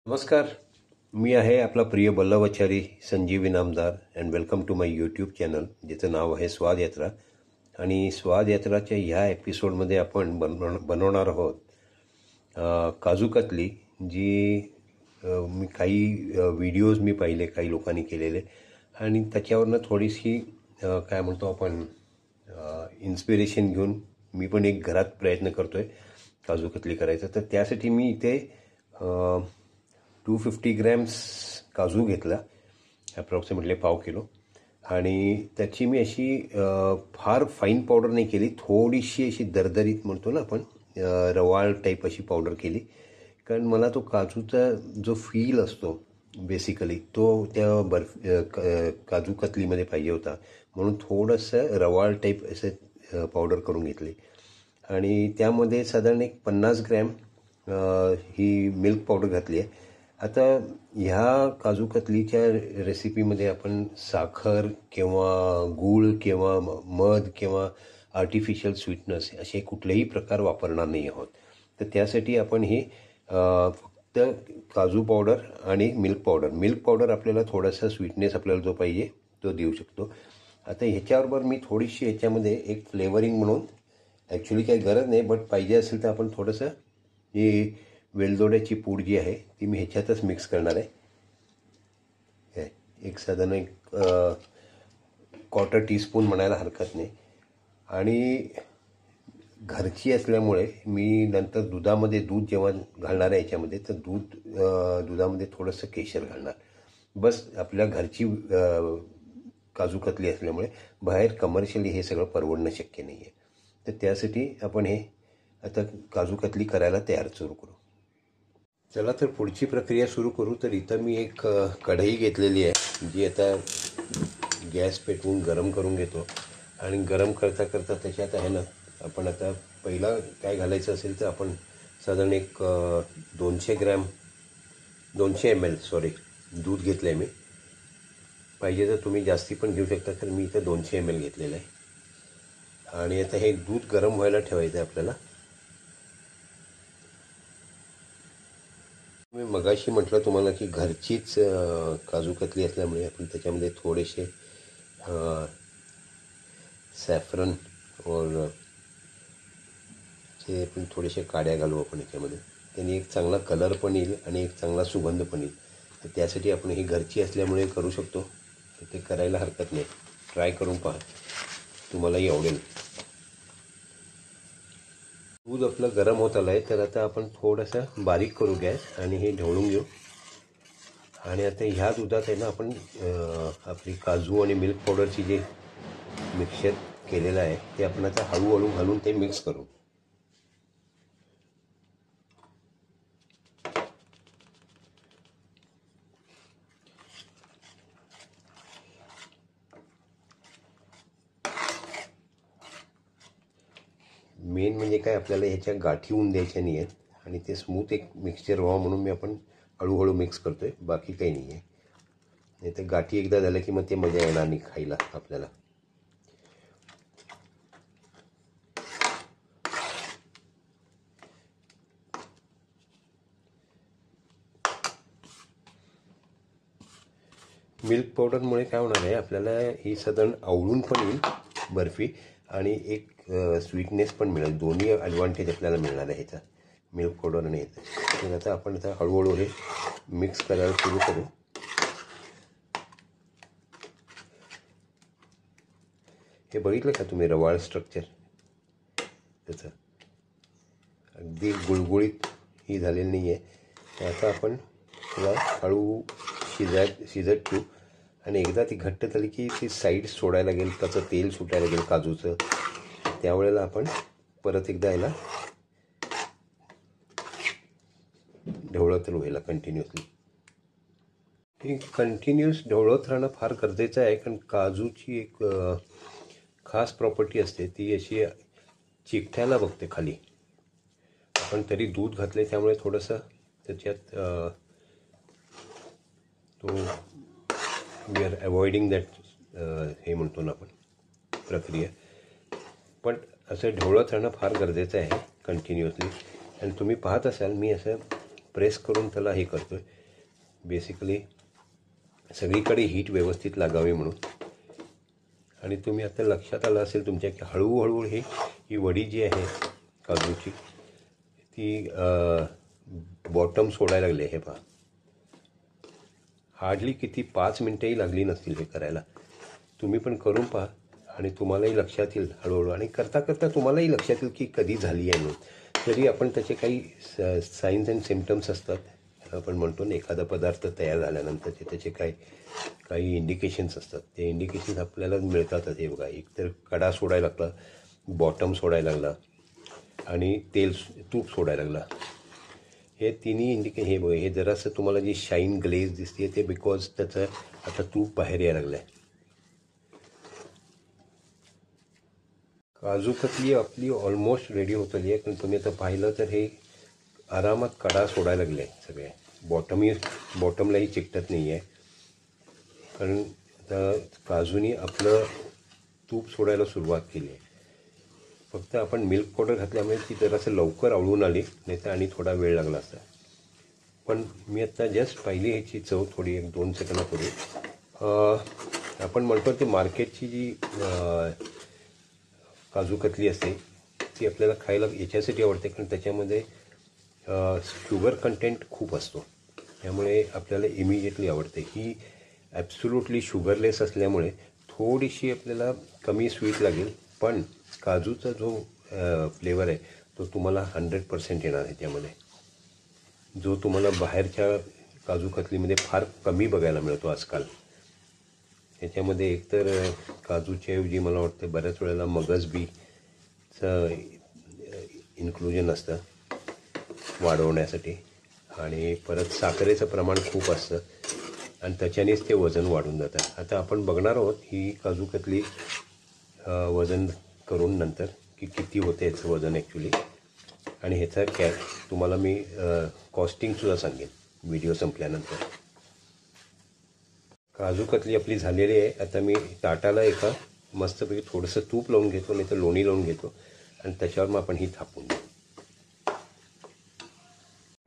नमस्कार, मी आहे आपला प्रिय बल्लवाचारी Sanjeev Inamdar and welcome to my YouTube channel, जिचं नाव आहे स्वाद यात्रा. आणि स्वाद यात्राच्या ह्या एपिसोडमध्ये आपण बनवणार आहोत काजू कतली, जी मी काही व्हिडिओज मी पाहिले, काही लोकांनी केलेले, आणि त्याच्यावरनं थोडीशी काय म्हणतो आपण इन्स्पिरेशन घेऊन मी पण एक घरात प्रयत्न करतो आहे काजू कतली करायचा. तर त्यासाठी मी इथे 250 ग्रॅम्स काजू घेतला, ॲप्रॉक्सिमेटली पाव किलो. आणि त्याची मी अशी फार फाईन पावडर नाही केली, थोडीशी अशी दरदरीत म्हणतो ना आपण, रवाळ टाईप अशी पावडर केली. कारण मला तो काजूचा जो फील असतो बेसिकली तो त्या काजू कतलीमध्ये पाहिजे होता, म्हणून थोडंसं रवाळ टाईप असं पावडर करून घेतली. आणि त्यामध्ये साधारण एक 50 ग्रॅम ही मिल्क पावडर घातली आहे. आता ह्या काजू कतलीच्या रेसिपीमध्ये आपण साखर किंवा गूळ किंवा मध किंवा आर्टिफिशियल स्वीटनस असे कुठलेही प्रकार वापरणार नाही आहोत. तर त्यासाठी आपण ही फक्त काजू पावडर आणि मिल्क पावडर आपल्याला थोडासा स्वीटनेस आपल्याला जो पाहिजे तो देऊ शकतो. आता ह्याच्याबरोबर मी थोडीशी ह्याच्यामध्ये एक फ्लेवरिंग म्हणून, ॲक्च्युली काही गरज नाही, बट पाहिजे असेल तर आपण थोडंसं ही वेलदोड्याची पूड जी आहे ती मी ह्याच्यातच मिक्स करणार आहे. एक साधारण एक क्वार्टर टीस्पून म्हणायला हरकत नाही. आणि घरची असल्यामुळे मी नंतर दूध जेव्हा घालणार आहे याच्यामध्ये, तर दुधामध्ये थोडंसं केशर घालणार. बस आपल्या घरची काजू कतली असल्यामुळे बाहेर कमर्शियली हे सगळं परवडणं शक्य नाही आहे. तर त्यासाठी आपण हे आता काजू कतली करायला तयार सुरू करू. चला तर पुढची प्रक्रिया सुरू करू. तर इथं मी एक कढई घेतलेली आहे, जी आता गॅस पेटवून गरम करून घेतो. आणि गरम करता करता त्याच्यात आहे ना, आपण आता पहिला काय घालायचं असेल तर आपण साधारण एक 200 ml दूध घेतलं आहे मी. पाहिजे तर तुम्ही जास्ती पण घेऊ शकता, तर मी इथं 200 ml घेतलेलं आहे. आणि आता हे दूध गरम व्हायला ठेवायचं आहे आपल्याला. मी मगाशी म्हटलं तुम्हाला की घरचीच काजू कतली असल्यामुळे आपण त्याच्यामध्ये थोडेसे सॅफ्रन और जे आपण थोडेसे काड्या घालू आपण याच्यामध्ये. त्यांनी एक चांगला कलर पण येईल आणि एक चांगला सुगंध पण येईल. तर त्यासाठी आपण ही घरची असल्यामुळे करू शकतो. तर ते करायला हरकत नाही. ट्राय करून पहा, तुम्हालाही आवडेल. दूध आपलं गरम होत आलं आहे, तर आता आपण थोडंसं बारीक करू गॅस आणि हे ढवळून घेऊ. आणि आता ह्या दुधात आहे ना, आपण आपली काजू आणि मिल्क पावडरची जे मिक्सचर केलेलं आहे ते आपण आता हळूहळू घालून ते मिक्स करू. मेन म्हणजे काय, आपल्याला ह्याच्या गाठी होऊन द्यायच्या नाही आहेत आणि ते स्मूथ एक मिक्सचर व्हावं म्हणून मी आपण हळूहळू मिक्स करतो आहे, बाकी काही नाही आहे. नाही तर गाठी एकदा झालं की मग ते मजा येणार नाही खायला आपल्याला. मिल्क पावडरमुळे काय होणार आहे, आपल्याला ही साधारण आवळून पण येईल बर्फी, आणि एक स्वीटनेस पण मिळेल. दोन्ही ॲडव्हान्टेज आपल्याला मिळणार आहे ह्याचा, मिल्क पावडर आणि ह्याचा. तर आता आपण आता हळूहळू हे मिक्स करायला सुरू करू. हे बघितलं का तुम्ही रवाळ स्ट्रक्चर त्याचं, अगदी गुळगुळीत ही झालेली नाही आहे. तर आता आपण थोडा हळू शिजत ठेवू. आणि एकदा ती घट्ट झाली की ती साईड सोडायला लागेल, त्याचं तेल सुटायला लागेल काजूचं. त्यावेळेला आपण परत एकदा याला ढवळत राहायला कंटिन्युअसली. हे कंटिन्युअस ढवळत राहणं फार गरजेचं आहे, कारण काजूची एक खास प्रॉपर्टी असते, ती अशी चिकटायला बघते खाली. आपण तरी दूध घातले त्यामुळे थोडंसं त्याच्यात तो वी आर अवॉइडिंग दॅट हे म्हणतो ना आपण प्रक्रिया. पण असं ढवळत राहणं फार गरजेचं आहे कंटिन्युअसली. आणि तुम्ही पाहत असाल मी असं प्रेस करून त्याला हे करतो आहे बेसिकली सगळीकडे हीट व्यवस्थित लागावी म्हणून. आणि तुम्ही आता लक्षात आलं असेल तुमच्या की हळूहळू ही वडी जी आहे काजूची ती बॉटम सोडायला लागली. हे पहा, हार्डली किती 5 मिनटंही लागली नसतील हे करायला. तुम्ही पण करून पहा आणि तुम्हालाही लक्षात येईल हळूहळू. आणि करता करता तुम्हालाही लक्षात येईल की कधी झाली आहे म्हणून. तरी आपण त्याचे काही साईन्स अँड सिम्पटम्स असतात. आपण म्हणतो ना एखादा पदार्थ तयार झाल्यानंतर त्याचे काही इंडिकेशन्स असतात. ते इंडिकेशन्स आपल्याला मिळतातच. हे बघा, एक तर कडा सोडायला लागला, बॉटम सोडायला लागला आणि तूप सोडायला लागला. हे तिन्ही हे बघा, हे जरासं तुम्हाला जी शाईन ग्लेज दिसते ते बिकॉज त्याचं आता तूप बाहेर यायला लागलं आहे. काजू कतली आपली ऑलमोस्ट रेडी होत आली आहे. पण तुम्ही आता पाहिलं तर हे आरामात कडा सोडायला लागले सगळे. बॉटमलाही चिकटत नाही आहे कारण आता काजूनी आपलं तूप सोडायला सुरुवात केली आहे. फक्त आपण मिल्क पावडर घातल्यामुळे ती जरासं लवकर आवळून आली, नाही तर आणि थोडा वेळ लागला असता. पण मी आत्ता जस्ट पाहिली ह्याची चव थोडी 1-2 सेकंदापूर्वी. आपण म्हणतो ती मार्केटची जी काजू कतली असते ती आपल्याला खायला याच्यासाठी आवडते कारण त्याच्यामध्ये शुगर कंटेंट खूप असतो, त्यामुळे आपल्याला इमिजिएटली आवडते. ही ॲब्सोल्युटली शुगरलेस असल्यामुळे थोडीशी आपल्याला कमी स्वीट लागेल, पण काजूचा जो फ्लेवर आहे तो तुम्हाला 100% येणार आहे त्यामध्ये, जो तुम्हाला बाहेरच्या काजू कतलीमध्ये फार कमी बघायला मिळतो आजकाल. याच्यामध्ये एकतर काजूच्या ऐवजी मला वाटतं बऱ्याच वेळेला मगज बीचं इन्क्लुजन असतं वाढवण्यासाठी, आणि परत साखरेचं प्रमाण खूप असतं आणि त्याच्यानेच ते वजन वाढून जातं. आता आपण बघणार आहोत ही काजू कतली वजन करून नंतर की किती होते याचं वजन ॲक्च्युली, आणि ह्याचा तुम्हाला मी कॉस्टिंगसुद्धा सांगेन व्हिडिओ संपल्यानंतर. काजू कतली आपली झालेली आहे. आता मी ताटाला एका मस्तपैकी थोडंसं तूप लावून घेतो, नाही तर लोणी लावून घेतो आणि त्याच्यावर मग आपण ही थापून देऊ.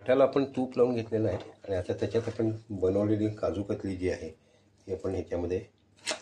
ताटाला आपण तूप लावून घेतलेलं आहे आणि आता त्याच्यात आपण बनवलेली काजू कतली जी आहे ती आपण ह्याच्यामध्ये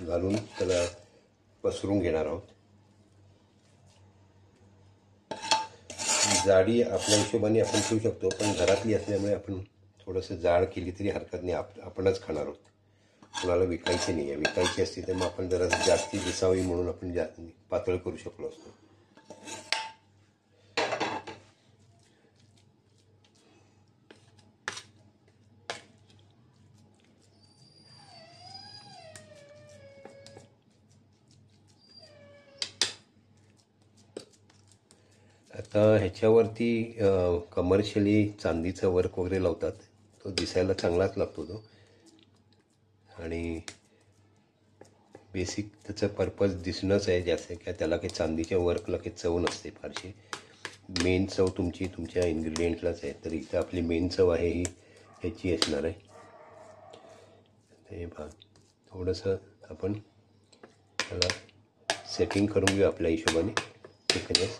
घालून त्याला पसरून घेणार आहोत. जाडी आपल्या हिशोबाने आपण ठेवू शकतो, पण घरातली असल्यामुळे आपण थोडंसं जाड केली तरी हरकत नाही. आपणच खाणार आहोत, कोणाला विकायची नाही आहे. विकायची असती तर मग आपण जरा जास्ती दिसावी म्हणून आपण पातळ करू शकलो असतो. आता ह्याच्यावरती कमर्शियली चांदीचा वर्क वगैरे लावतात, तो दिसायला चांगलाच लागतो तो. आणि बेसिक त्याचं पर्पज दिसणंच आहे जास्त, की त्याला काही चांदीच्या वर्कला काही चव नसते फारशी. मेन चव तुमच्या इन्ग्रेडियंट्सलाच आहे. तर इथं आपली मेन चव आहे ही ह्याची असणार आहे. हे भाग थोडंसं आपण त्याला सेटिंग करून घेऊ आपल्या हिशोबाने थिकनेस.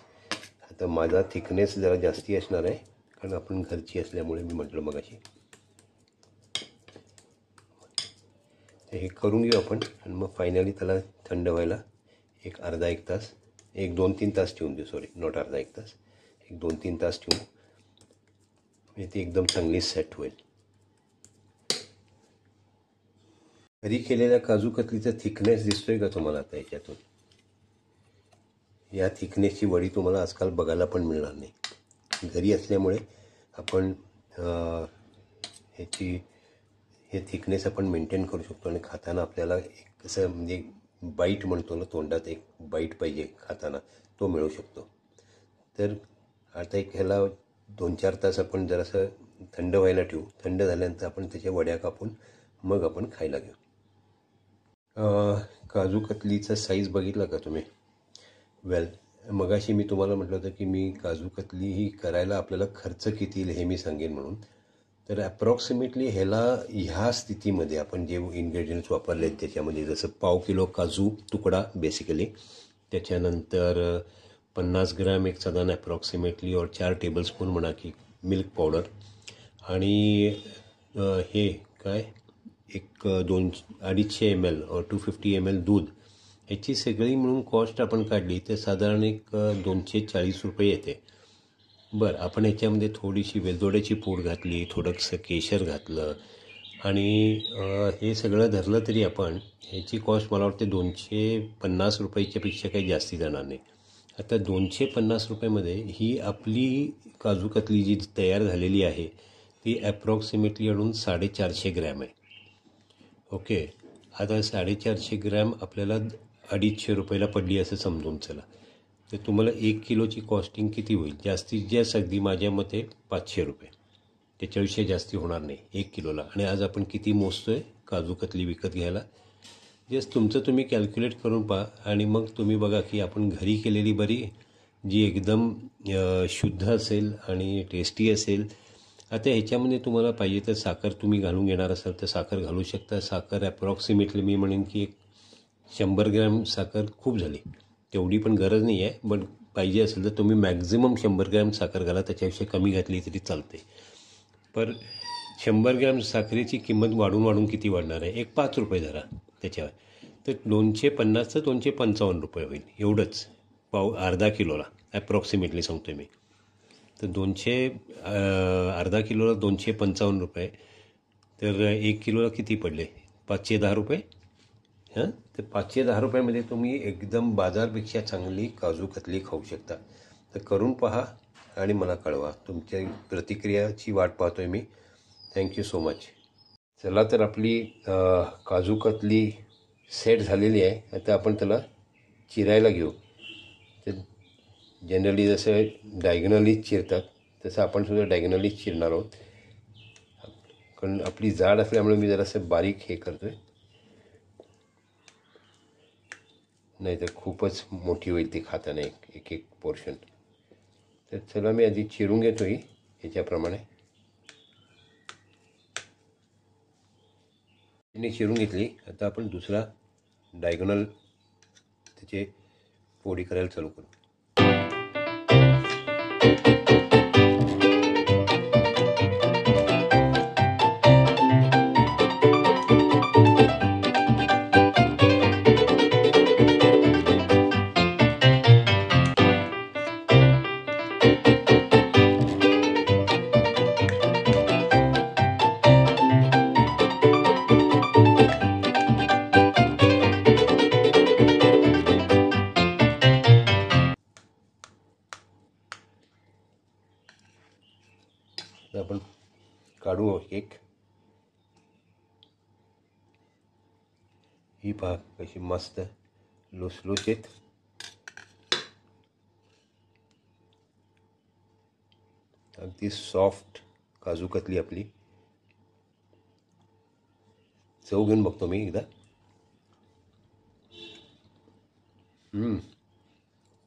आता माझा थिकनेस जरा जास्ती असणार आहे कारण आपण घरची असल्यामुळे मी म्हटलं मगाशी. हे करून घेऊ आपण आणि मग फायनली त्याला थंड व्हायला एक अर्धा 1 तास, 1-2-3 तास ठेवून देऊ. सॉरी, नॉट अर्धा 1 तास, 1-2-3 तास ठेवू, म्हणजे ती एकदम चांगली सेट होईल. घरी केलेल्या काजू कतलीचा थिकनेस दिसतोय का तुम्हाला आता याच्यातून? या थिकनेसची वडी तुम्हाला आजकाल बघायला पण मिळणार नाही. घरी असल्यामुळे आपण हे थिकनेस आपण मेंटेन करू शकतो आणि खाताना आपल्याला एक कसं म्हणजे बाईट म्हणतो ना, तोंडात एक बाईट पाहिजे खाताना, तो मिळू शकतो. तर आता ह्याला 2-4 तास आपण जरासं थंड व्हायला ठेवू. थंड झाल्यानंतर आपण त्याच्या वड्या कापून मग आपण खायला घेऊ. काजू कतलीचा साईज बघितला का तुम्ही? वेल, मगाशी मी तुम्हाला म्हटलं होतं की मी काजू कतली ही करायला आपल्याला खर्च किती येईल हे मी सांगेन म्हणून. तर ॲप्रॉक्सिमेटली ह्या स्थितीमध्ये आपण जे इन्ग्रेडियंट्स वापरले आहेत त्याच्यामध्ये जसं 1/2 किलो काजू तुकडा बेसिकली, त्याच्यानंतर 50 ग्रॅम एक साधारण ॲप्रॉक्सिमेटली और 4 टेबलस्पून म्हणा की मिल्क पावडर, आणि हे काय एक 250 ml 250 ml दूध, याची सगळी मिळून कॉस्ट आपण काढली तर साधारण एक 240 रुपये येते. बरं, आपण याच्यामध्ये थोडीशी वेलदोड्याची पूड घातली, थोडंसं केशर घातलं आणि हे सगळं धरलं तरी आपण ह्याची कॉस्ट मला वाटते 250 रुपयाच्यापेक्षा काही जास्ती जाणार नाही. आता 250 रुपयामध्ये ही आपली काजू कतली जी तयार झालेली आहे ती ॲप्रॉक्सिमेटली आणून 450 ग्रॅम आहे. ओके, आता 450 ग्रॅम आपल्याला 250 रुपयाला पडली असं समजून चला. तर तुम्हाला 1 किलोची कॉस्टिंग किती होईल? जास्तीत जास्त अगदी माझ्या मते 500 रुपये, त्याच्याविषयी जास्ती होणार नाही 1 किलोला. आणि आज आपण किती मोजतोय काजू कतली विकत घ्यायला? जस्ट तुमचं तुम्ही कॅल्क्युलेट करून पहा आणि मग तुम्ही बघा की आपण घरी केलेली बरी, जी एकदम शुद्ध असेल आणि टेस्टी असेल. आता ह्याच्यामध्ये तुम्हाला पाहिजे तर साखर तुम्ही घालून घेणार असाल तर साखर घालू शकता. साखर ॲप्रॉक्सिमेटली मी म्हणेन की एक 100 ग्रॅम साखर खूप झाली, तेवढी पण गरज नाही आहे. पण पाहिजे असेल तर तुम्ही मॅक्झिमम 100 ग्रॅम साखर घाला, त्याच्यापेक्षा कमी घातली तरी चालते. पण 100 ग्रॅम साखरेची किंमत वाढून वाढून किती वाढणार आहे? एक 5 रुपये धरा त्याच्यावर, तर 250 तर 255 रुपये होईल, एवढंच अर्धा किलोला ॲप्रॉक्सिमेटली सांगतो मी. तर अर्धा किलोला 255 रुपये, तर 1 किलोला किती पडले? 510 रुपये. हां, तर 510 रुपयामध्ये तुम्ही एकदम बाजारपेक्षा चांगली काजू कतली खाऊ शकता. तर करून पहा आणि मला कळवा. तुमच्या प्रतिक्रियाची वाट पाहतोय मी. Thank you so much. चला, तर आपली काजू कतली सेट झालेली आहे. आता आपण त्याला चिरायला घेऊ. तर जनरली जसं डायगनलीच चिरतात तसं आपण सुद्धा डायगनलीच चिरणार आहोत. कारण आपली जाड असल्यामुळे मी जरासं बारीक हे करतो आहे, नाही तर खूपच मोठी होईल ती खाताना एक एक पोर्शन. तर चला, मी आधी चिरून घेतो ही ह्याच्याप्रमाणे. चिरून घेतली. आता आपण दुसरा डायगोनल त्याचे फोडी करायला चालू करू. आपण काढू एक. ही पहा कशी मस्त लुसलुशीत. अगदी सॉफ्ट काजू कतली आपली. चव घेऊन बघतो मी एकदा.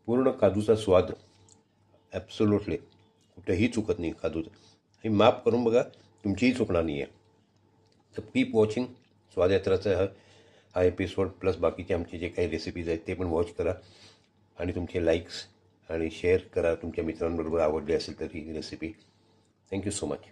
पूर्ण काजूचा स्वाद, ॲब्सोल्युटली कुठेही चुकत नाही काजूचं. हे माफ करून बघा, तुमचीही चुकणार नाही आहे. तर कीप वॉचिंग स्वादयात्राचा हा एपिसोड प्लस बाकीचे आमचे जे काही रेसिपीज आहेत ते पण वॉच करा. आणि तुमचे लाईक्स आणि शेअर करा तुमच्या मित्रांबरोबर आवडली असेल तर ही रेसिपी. Thank you so much.